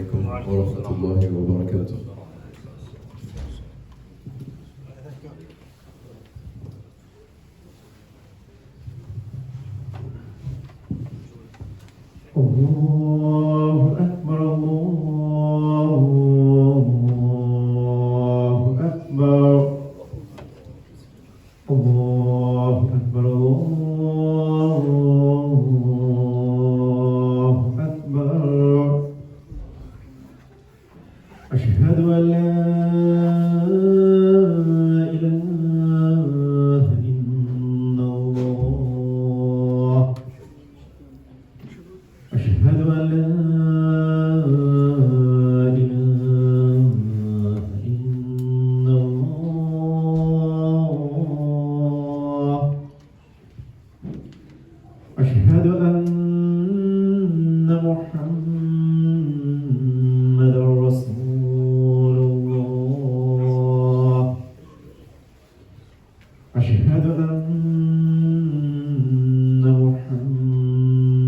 عليكم ورحمة الله وبركاته. الله أكبر الله أكبر الله أكبر الله أكبر أشهد أن لا إله إلا الله أشهد أن لا إله إلا الله أشهد أن محمدا رسول الله أشهد أن محمدا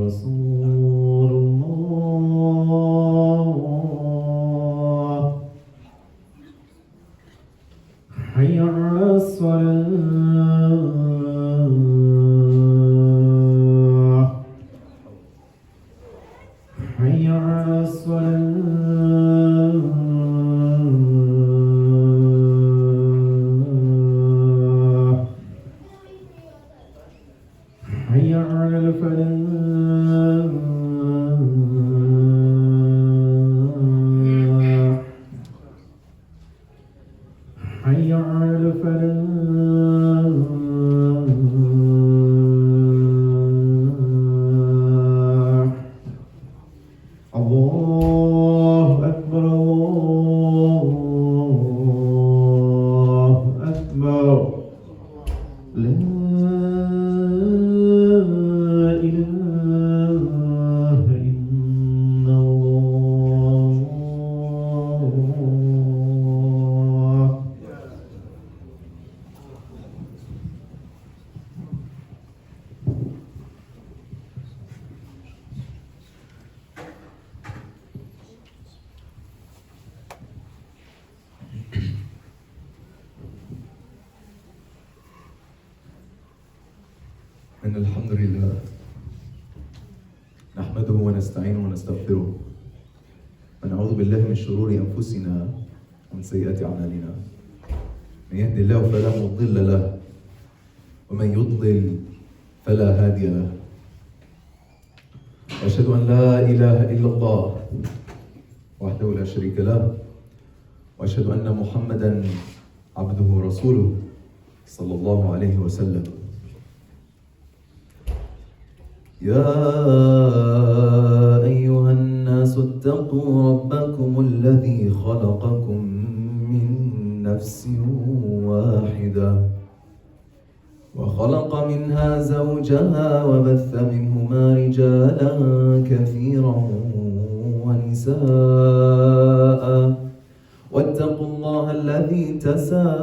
رسول الله حي على الصلاة حي على الصلاة حي على الفلاح حي على الفلاح الله أكبر الله أكبر لا إله إلا الله إن الحمد لله نحمده ونستعينه ونستغفره ونعوذ بالله من شرور أنفسنا ومن سيئات أعمالنا. من يهد الله فلا مضل له ومن يضلل فلا هادي له. وأشهد أن لا إله إلا الله وحده لا شريك له وأشهد أن محمدا عبده ورسوله صلى الله عليه وسلم. يا أيها الناس اتقوا ربكم الذي خلقكم من نفس واحدة وخلق منها زوجها وبث منهما رجالا كثيرا ونساء واتقوا الله الذي تساءلون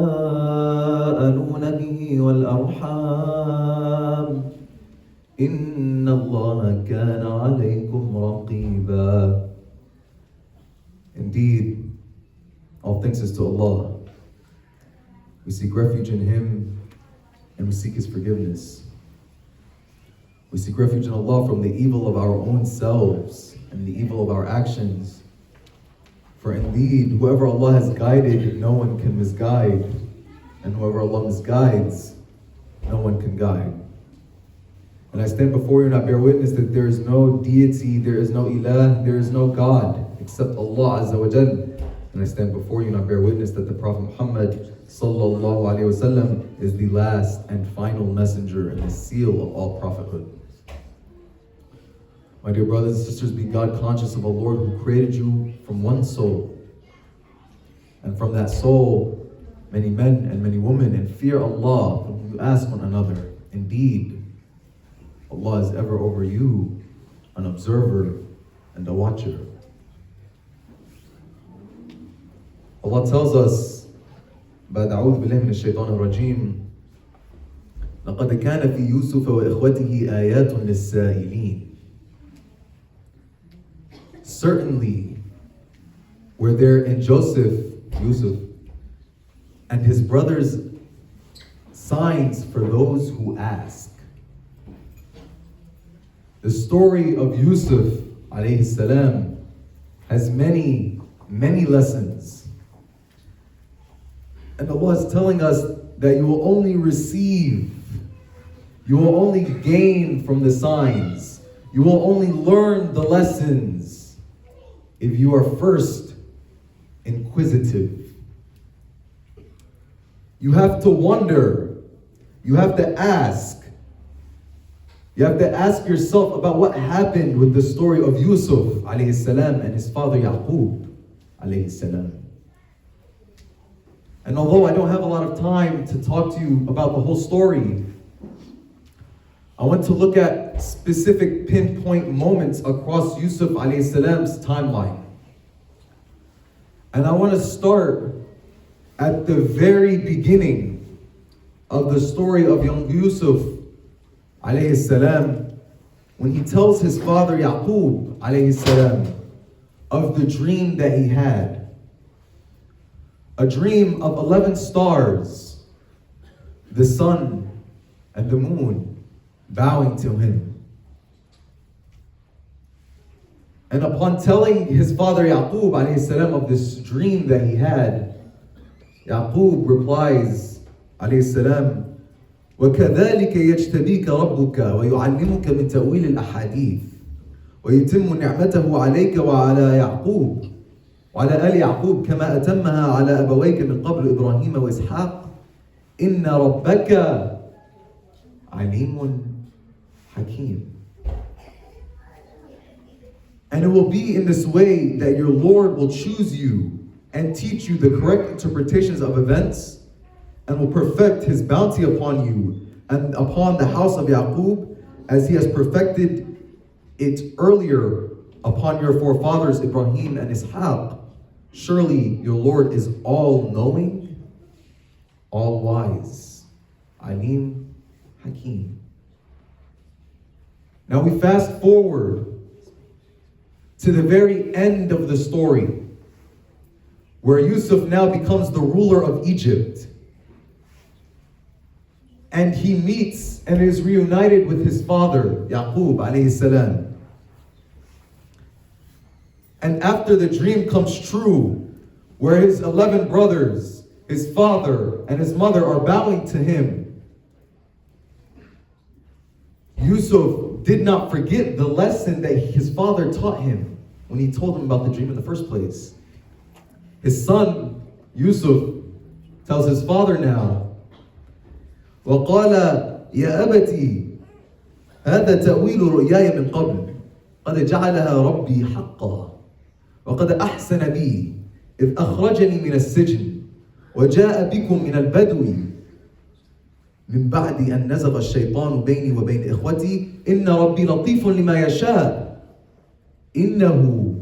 به والأرحام إن الله كان عليكم رقيبا. Indeed, all thanks is to Allah. We seek refuge in Him and we seek His forgiveness. We seek refuge in Allah from the evil of our own selves and the evil of our actions. For indeed, whoever Allah has guided, no one can misguide. And whoever Allah misguides, no one can guide. And I stand before you and I bear witness that there is no deity, there is no ilah, there is no God except Allah Azza wa Jal. And I stand before you and I bear witness that the Prophet Muhammad Sallallahu Alaihi Wasallam is the last and final messenger and the seal of all prophethood. My dear brothers and sisters, be God conscious of a Lord who created you from one soul. And from that soul, many men and many women, and fear Allah from whom you ask one another. Indeed, Allah is ever over you, an observer and a watcher. Allah tells us, بعد أعوذ بالله من الشيطان الرجيم, لقد كان في يوسف وإخوته آيات للسائلين. certainly were there in Yusuf, and his brothers signs for those who ask. The story of Yusuf alayhi salam has many, many lessons. And Allah is telling us that you will only receive, you will only gain from the signs, you will only learn the lessons if you are first inquisitive. You have to wonder, you have to ask. You have to ask yourself about what happened with the story of Yusuf alayhi salam and his father Yaqub alayhi salam. And although I don't have a lot of time to talk to you about the whole story, I want to look at specific pinpoint moments across Yusuf alayhi salam's timeline. And I want to start at the very beginning of the story of young Yusuf alayhi salam, when he tells his father Yaqub alayhi salam of the dream that he had. A dream of 11 stars, the sun and the moon bowing to him. And upon telling his father Yaqub alayhi salam of this dream that he had, Yaqub replies alayhi salam, وَكَذَلِكَ يَجْتَبِيكَ رَبُّكَ وَيُعَلِّمُكَ مِنْ تَأْوِيلِ الْأَحَادِيثِ وَيُتِمُّ نِعْمَتَهُ عَلَيْكَ وَعَلَى يَعْقُوبَ وعلى آل يعقوب كما أتمها على أبويك من قبل إبراهيم وإسحاق إن ربك عليم حكيم. And it will be in this way that your Lord will choose you and teach you the correct interpretations of events and will perfect his bounty upon you and upon the house of Yaqub as he has perfected it earlier upon your forefathers Ibrahim and Ishaq. Surely your Lord is all-knowing, all-wise, Alim, Hakim. Now we fast forward to the very end of the story, where Yusuf now becomes the ruler of Egypt. And he meets and is reunited with his father, Yaqub alayhi salam. And after the dream comes true, where his 11 brothers, his father, and his mother are bowing to him, Yusuf did not forget the lesson that his father taught him when he told him about the dream in the first place. His son, Yusuf, tells his father now, وَقَالَ يَا أَبَتِي هَذَا تَأْوِيلُ رُؤْيَايَ مِنْ قَبْلِ قَدْ جَعَلَهَا رَبِّي حَقًّا وقد أحسن بي إذ أخرجني من السجن وجاء بكم من البدو من بعد أن نزغ الشيطان بيني وبين إخوتي إن ربي لطيف لما يشاء إنه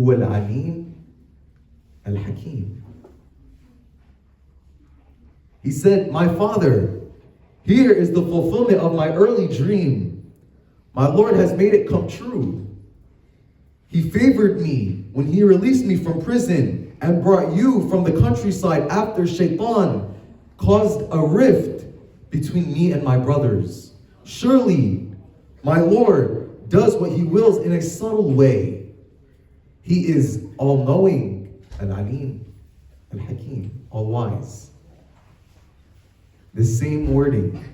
هو العليم الحكيم. He said, my father, here is the fulfillment of my early dream. My Lord has made it come true. He favored me when he released me from prison and brought you from the countryside after Shaitan caused a rift between me and my brothers. Surely, my Lord does what he wills in a subtle way. He is all-knowing, Al-Alim, Al-Hakim, all-wise. The same wording.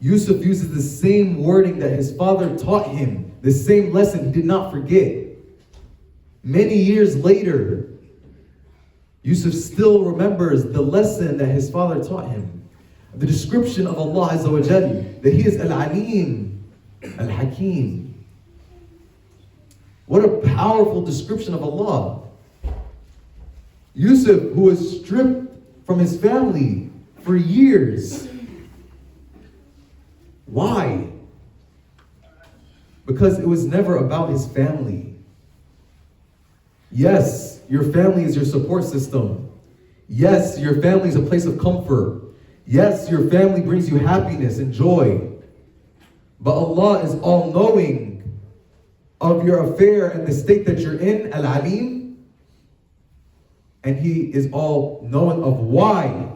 Yusuf uses the same wording that his father taught him. The same lesson he did not forget. Many years later, Yusuf still remembers the lesson that his father taught him. The description of Allah Azza wa Jal, that he is Al-Alim, Al-Hakim. What a powerful description of Allah. Yusuf, who was stripped from his family for years. Why? Because it was never about his family. Yes, your family is your support system. Yes, your family is a place of comfort. Yes, your family brings you happiness and joy. But Allah is all-knowing, of your affair and the state that you're in, Al-Alim, and He is all knowing of why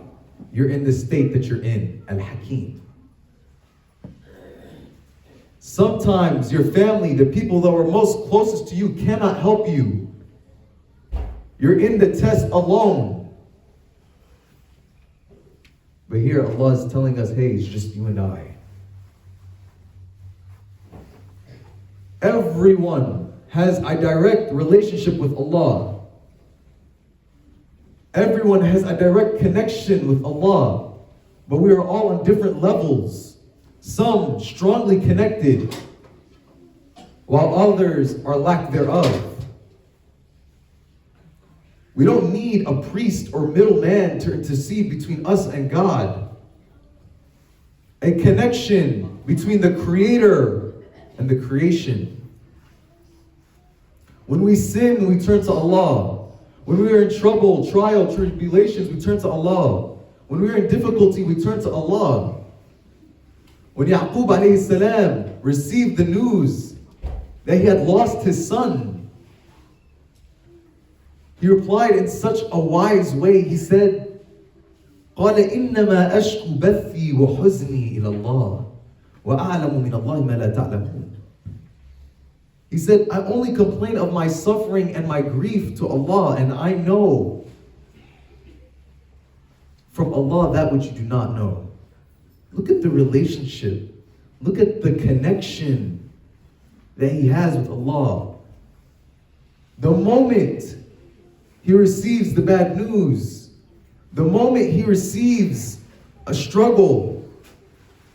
you're in the state that you're in, Al-Hakim. Sometimes your family, the people that were most closest to you, cannot help you. You're in the test alone. But here Allah is telling us, hey, it's just you and I. Everyone has a direct relationship with Allah. Everyone has a direct connection with Allah. But we are all on different levels. Some strongly connected, while others are lack thereof. We don't need a priest or middleman to intercede between us and God. A connection between the Creator and the creation. When we sin, we turn to Allah. When we are in trouble, trial, tribulations, we turn to Allah. When we are in difficulty, we turn to Allah. When Yaqub alayhi salam received the news that he had lost his son, he replied in such a wise way. He said, قَالَ إِنَّمَا أَشْكُ بَثِّي وَحُزْنِي إِلَى اللَّهِ وَأَعْلَمُ مِنَ اللَّهِ مَا لَا تَعْلَمُونَ. He said, I only complain of my suffering and my grief to Allah, and I know from Allah that which you do not know. Look at the relationship. Look at the connection that he has with Allah. The moment he receives the bad news, the moment he receives a struggle,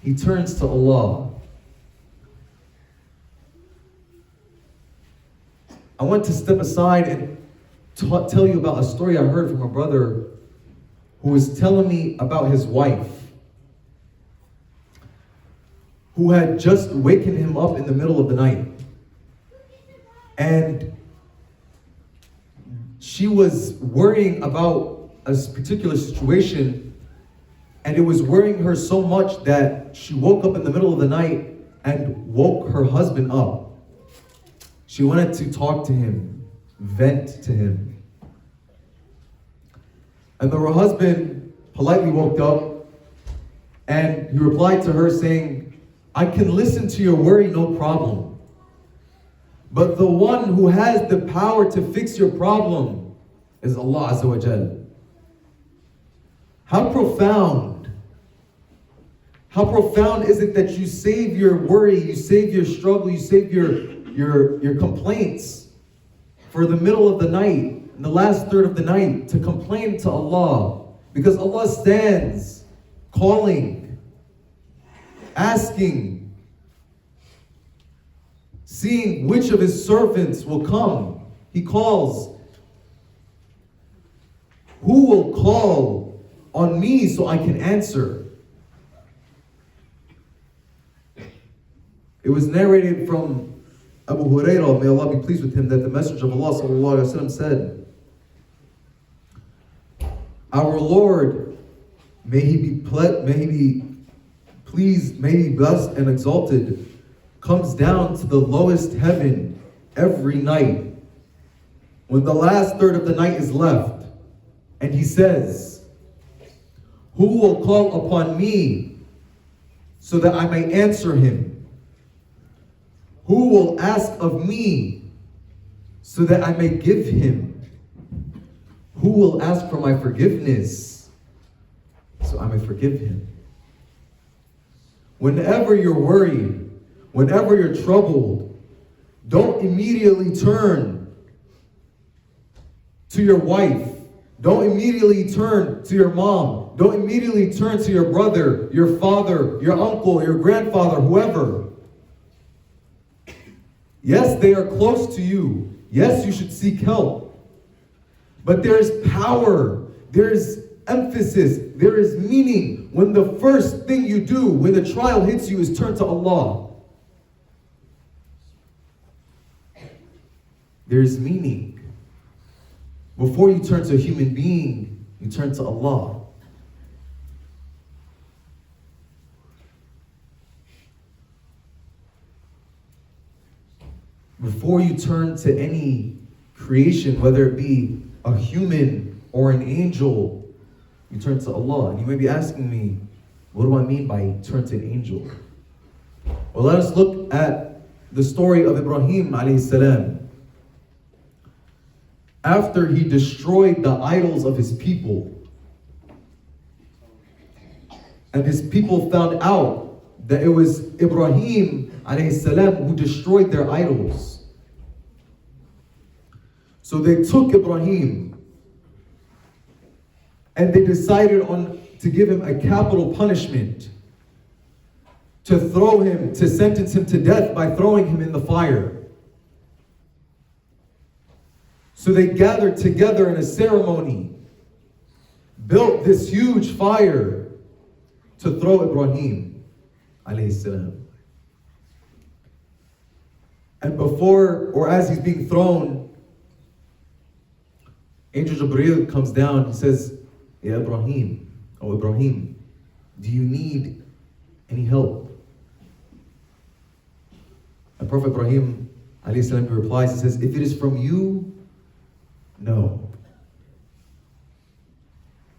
he turns to Allah. I want to step aside and tell you about a story I heard from a brother who was telling me about his wife, who had just wakened him up in the middle of the night. And she was worrying about a particular situation, and it was worrying her so much that she woke up in the middle of the night and woke her husband up. She wanted to talk to him, vent to him. And her husband politely woke up, and he replied to her saying, I can listen to your worry, no problem. But the one who has the power to fix your problem is Allah Azza wa Jal. How profound is it that you save your worry, you save your struggle, you save your complaints for the middle of the night, in the last third of the night, to complain to Allah. Because Allah stands calling, asking, seeing which of his servants will come. He calls. Who will call on me so I can answer? It was narrated from Abu Hurairah, may Allah be pleased with him, that the Messenger of Allah sallallahu alaihi wasallam said, our Lord, may he be pleased, may he be blessed and exalted, comes down to the lowest heaven every night when the last third of the night is left, and he says, who will call upon me so that I may answer him? Who will ask of me so that I may give him? Who will ask for my forgiveness so I may forgive him? Whenever you're worried, whenever you're troubled, don't immediately turn to your wife. Don't immediately turn to your mom. Don't immediately turn to your brother, your father, your uncle, your grandfather, whoever. Yes, they are close to you. Yes, you should seek help. But there is power, there is emphasis, there is meaning when the first thing you do when the trial hits you is turn to Allah. There is meaning. Before you turn to a human being, you turn to Allah. before you turn to any creation, whether it be a human or an angel, you turn to Allah. And you may be asking me, what do I mean by turn to an angel? Well, let us look at the story of Ibrahim alayhi salam. After he destroyed the idols of his people, and his people found out that it was Ibrahim alayhi salam who destroyed their idols. So they took Ibrahim and they decided to give him a capital punishment, to throw him, to sentence him to death by throwing him in the fire. So they gathered together in a ceremony, built this huge fire to throw Ibrahim alayhi salam. And before, or as he's being thrown, Angel Jibreel comes down. He says, Ya Ibrahim, oh Ibrahim, do you need any help? And Prophet Ibrahim alayhi salam replies, he says, if it is from you, no.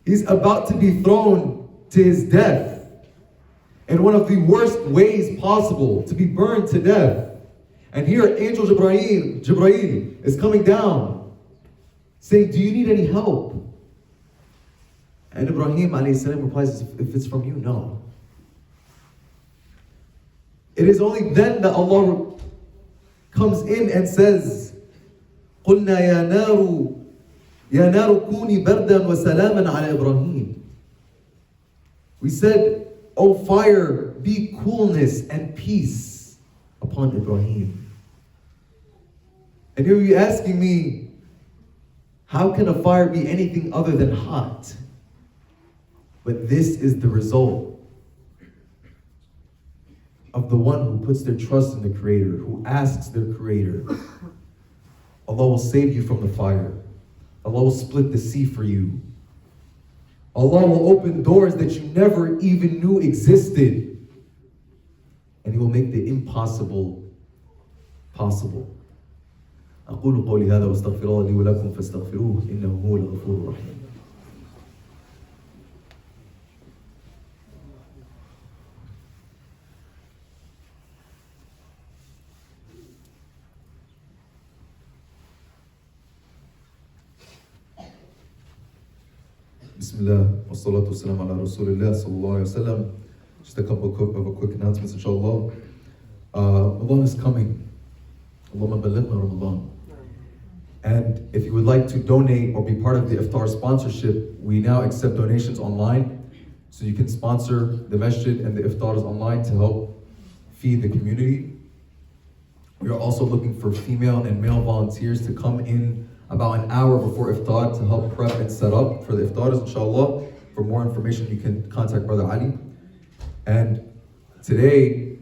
He's about to be thrown to his death in one of the worst ways possible, to be burned to death. And here Angel Jibreel is coming down saying, do you need any help? And Ibrahim alayhi salam replies, if it's from you, no. It is only then that Allah comes in and says, قُلْنَا يَا نَارُ كُونِي بَرْدًا وَسَلَامًا عَلَى إِبْرَاهِيمَ. We said, O fire, be coolness and peace upon Ibrahim. And here you're asking me, how can a fire be anything other than hot? But this is the result of the one who puts their trust in the Creator, who asks their Creator. Allah will save you from the fire. Allah will split the sea for you. Allah will open doors that you never even knew existed. And He will make the impossible possible. أقول قولي هذا واستغفر الله لي ولكم فاستغفروه إنه هو الغفور الرحيم. Bismillah, wassalatu wassalam ala Rasulillah sallallahu alayhi wa sallam. Just a couple of quick announcements, inshallah. Ramadan is coming. Allahumma balighna Ramadan. And if you would like to donate or be part of the iftar sponsorship, we now accept donations online. So you can sponsor the masjid and the iftars online to help feed the community. We are also looking for female and male volunteers to come in about an hour before iftar to help prep and set up for the iftars, inshallah. For more information, you can contact Brother Ali. And today,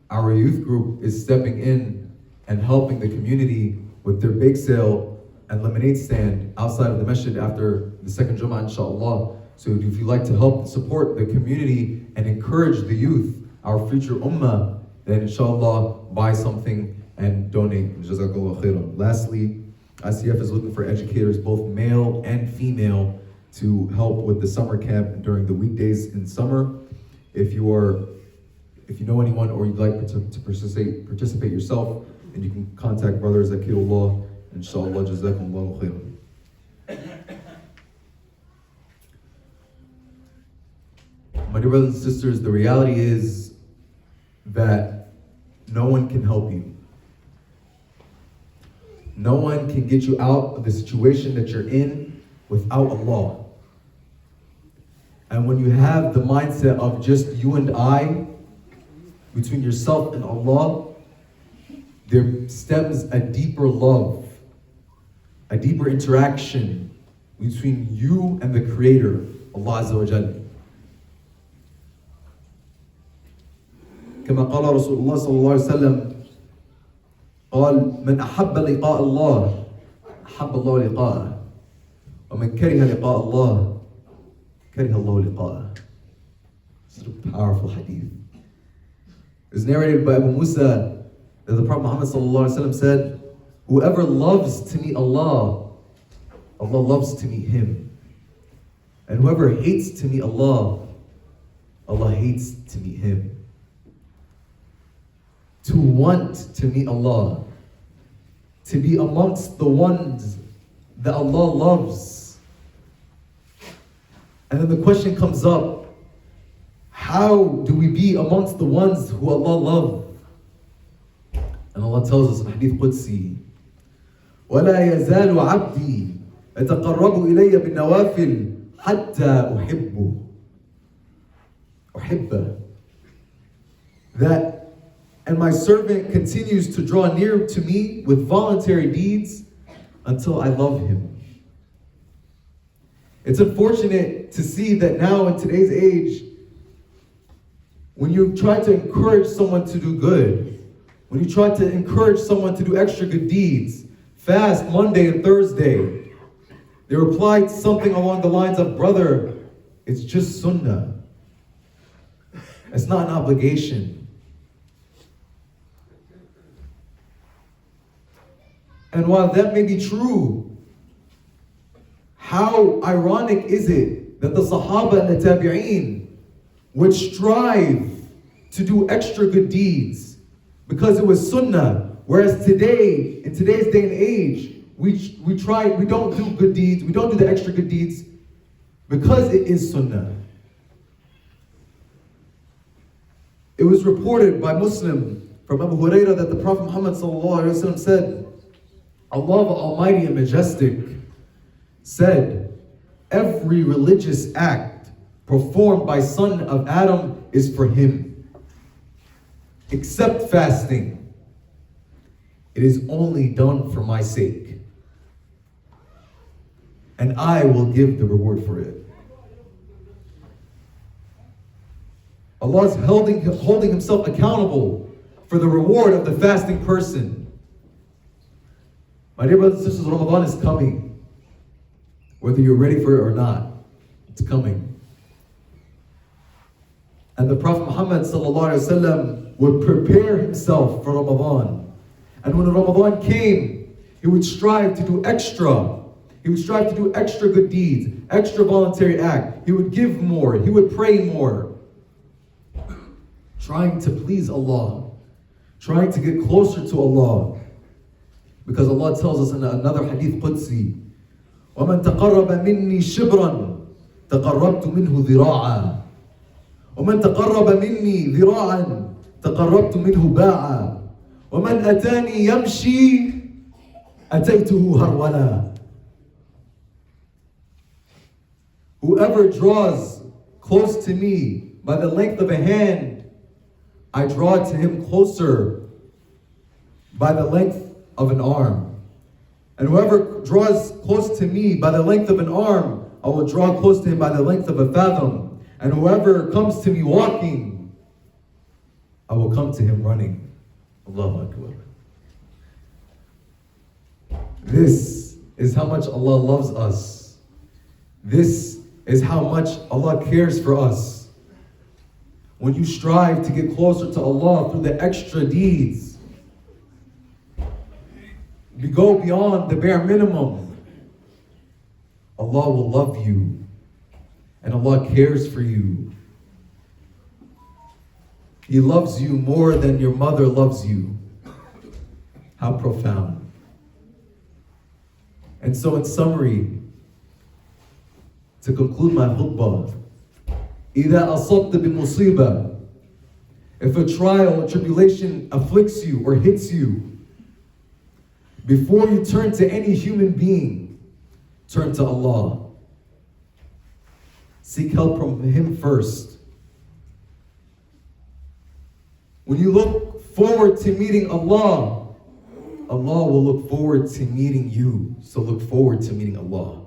our youth group is stepping in and helping the community with their bake sale and lemonade stand outside of the masjid after the second Jummah, inshallah. So if you'd like to help support the community and encourage the youth, our future ummah, then inshallah, buy something and donate. Jazakallah khairan. Lastly, ICF is looking for educators, both male and female, to help with the summer camp during the weekdays in summer. If you know anyone or you'd like to participate yourself, then you can contact Brother Zakirullah. Inshallah, jazakumullahu khairan. My dear brothers and sisters, the reality is that no one can help you. No one can get you out of the situation that you're in without Allah. And when you have the mindset of just you and I, between yourself and Allah, there stems a deeper love, a deeper interaction between you and the Creator, Allah Azza wa Jalla. كما قال رسول الله صلى الله عليه وسلم قال من أحب لقاء الله أحب الله لقاءه ومن كره لقاء الله كره الله لقاءه. It's a powerful hadith. It's narrated by Abu Musa that the Prophet Muhammad ﷺ said, whoever loves to meet Allah, Allah loves to meet him. And whoever hates to meet Allah, Allah hates to meet him. To want to meet Allah, to be amongst the ones that Allah loves. And then the question comes up, how do we be amongst the ones who Allah loves? And Allah tells us in Hadith Qudsi, وَلَا يَزَالُ عَبْدِي يَتَقَرَّبُ إِلَيَّ بِالنَّوَافِلِ حَتَّى أُحِبَّهُ. That, and my servant continues to draw near to me with voluntary deeds until I love him. It's unfortunate to see that now in today's age, when you try to encourage someone to do good, when you try to encourage someone to do extra good deeds, fast Monday and Thursday, they reply something along the lines of, brother, it's just sunnah. It's not an obligation. And while that may be true, how ironic is it that the Sahaba and the Tabi'een would strive to do extra good deeds because it was sunnah, whereas today, in today's day and age, we don't do good deeds, we don't do the extra good deeds because it is sunnah. It was reported by Muslim from Abu Hurairah that the Prophet Muhammad ﷺ said, Allah the Almighty and Majestic said, every religious act performed by son of Adam is for him, except fasting. It is only done for my sake, and I will give the reward for it. Allah is holding himself accountable for the reward of the fasting person. My dear brothers and sisters, Ramadan is coming. Whether you're ready for it or not, it's coming. And the Prophet Muhammad ﷺ would prepare himself for Ramadan. And when Ramadan came, he would strive to do extra. He would strive to do extra good deeds, extra voluntary act. He would give more. He would pray more. Trying to please Allah. Trying to get closer to Allah. Because Allah tells us in another Hadith Qudsi, وَمَنْ تَقَرَّبَ مِنِّي شِبْرًا تَقَرَّبْتُ مِنْهُ ذِرَاعًا وَمَنْ تَقَرَّبَ مِنِّي ذِرَاعًا تَقَرَّبْتُ مِنْهُ بَاعًا وَمَنْ أَتَانِي يَمْشِي أَتَيْتُهُ هَرْوَلًا. Whoever draws close to me by the length of a hand, I draw to him closer by the length of an arm. And whoever draws close to me by the length of an arm, I will draw close to him by the length of a fathom. And whoever comes to me walking, I will come to him running. Allahu Akbar. This is how much Allah loves us. This is how much Allah cares for us. When you strive to get closer to Allah through the extra deeds, you go beyond the bare minimum, Allah will love you and Allah cares for you. He loves you more than your mother loves you. How profound. And so in summary, to conclude my khutbah, إِذَا أَصَبْتَ بِمُصِيبَةٍ, if a trial or tribulation afflicts you or hits you, before you turn to any human being, turn to Allah. Seek help from Him first. When you look forward to meeting Allah, Allah will look forward to meeting you. So look forward to meeting Allah.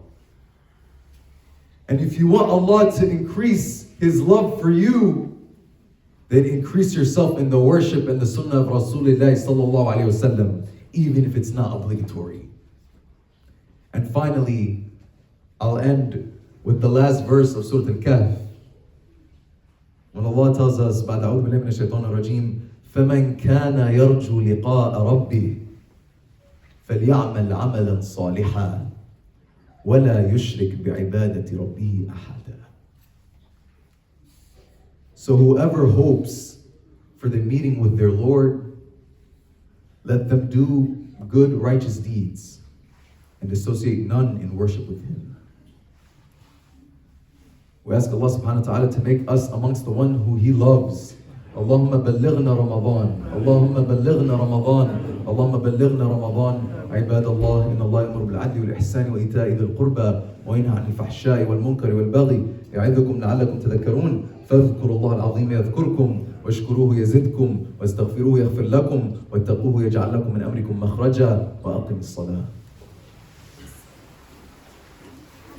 And if you want Allah to increase His love for you, then increase yourself in the worship and the sunnah of Rasulullah sallallahu alaihi wasallam, even if it's not obligatory. And finally, I'll end with the last verse of Surah Al-Kahf. When Allah tells us, بعد أعوذ بالله من الشيطان الرجيم, فمن كان يرجو لقاء ربه فليعمل عملا صالحا ولا يشرك بعبادة ربه أحدا. So whoever hopes for the meeting with their Lord, let them do good righteous deeds and associate none in worship with Him. We ask Allah subhanahu wa ta'ala to make us amongst the one who He loves. Allahumma ballighna Ramadan. Allahumma ballighna Ramadan. Allahumma ballighna Ramadan. عباد الله إن الله يأمر بالعدل والإحسان وإيتاء ذي القربى وينهى عن الفحشاء والمنكر والبغي يعظكم لعلكم تذكرون فاذكروا الله العظيم يذكركم واشكروه يزدكم واستغفروه يغفر لكم واتقوه يجعل لكم من أمركم مخرجا وأقم الصلاة.